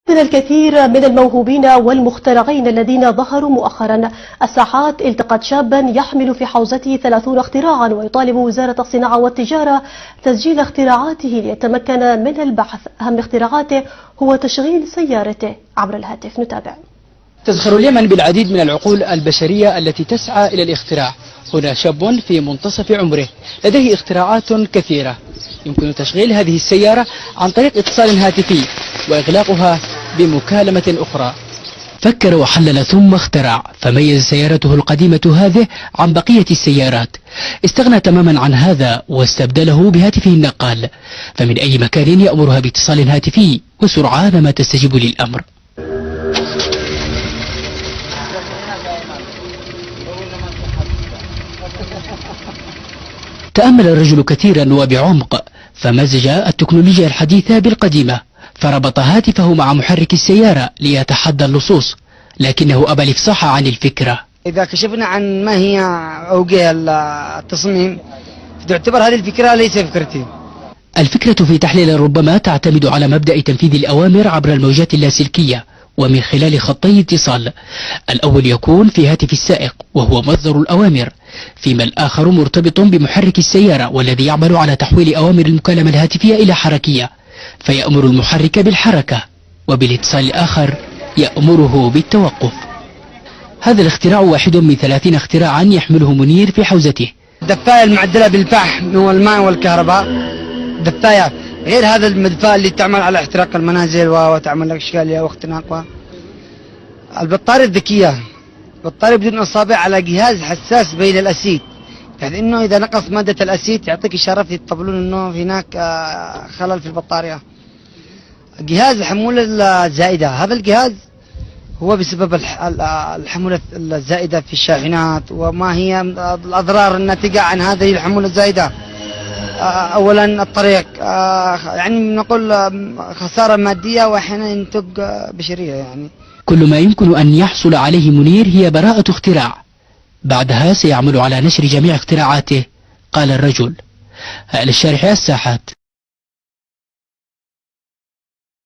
من الكثير من الموهوبين والمخترعين الذين ظهروا مؤخرا. الساحات التقت شابا يحمل في حوزته 30 اختراعا ويطالب وزارة الصناعة والتجارة تسجيل اختراعاته ليتمكن من البحث. أهم اختراعاته هو تشغيل سيارته عبر الهاتف. نتابع. تزخر اليمن بالعديد من العقول البشرية التي تسعى إلى الاختراع. هنا شاب في منتصف عمره لديه اختراعات كثيرة. يمكن تشغيل هذه السيارة عن طريق اتصال هاتفي وإغلاقها بمكالمة أخرى. فكر وحلل ثم اخترع، فميز سيارته القديمة هذه عن بقية السيارات. استغنى تماما عن هذا واستبدله بهاتفه النقال، فمن أي مكان يأمرها باتصال هاتفي وسرعان ما تستجيب للأمر. تأمل الرجل كثيرا وبعمق، فمزج التكنولوجيا الحديثة بالقديمة، فربط هاتفه مع محرك السيارة ليتحدى اللصوص، لكنه أبى الإفصاح عن الفكرة. إذا كشفنا عن ما هي أوجه التصميم تعتبر هذه الفكرة ليس فكرتي. الفكرة في تحليل ربما تعتمد على مبدأ تنفيذ الأوامر عبر الموجات اللاسلكية ومن خلال خطي اتصال. الأول يكون في هاتف السائق وهو مصدر الأوامر، فيما الآخر مرتبط بمحرك السيارة والذي يعمل على تحويل أوامر المكالمة الهاتفية إلى حركية، فيأمر المحرك بالحركة، وبالاتصال الآخر يأمره بالتوقف. هذا الاختراع واحد من 30 اختراعا يحمله منير في حوزته. الدفاية المعدلة بالفحم والماء والكهرباء، دفاية غير هذا المدفاة اللي تعمل على احتراق المنازل وتعمل اشكالية واختناق. البطارية الذكية، بطارية بدون اصابع على جهاز حساس بين الاسيد، بحيث انه اذا نقص مادة الاسيد يعطيك اشارات يطبلون انه هناك خلل في البطارية. جهاز الحمولة الزائدة، هذا الجهاز هو بسبب الحمولة الزائدة في الشاحنات، وما هي الاضرار الناتجة عن هذه الحمولة الزائدة. اولا الطريق، يعني نقول خسارة مادية واحيانا ينتج بشرية. يعني كل ما يمكن ان يحصل عليه منير هي براءة اختراع، بعدها سيعمل على نشر جميع اختراعاته، قال الرجل. للشارح الساحات.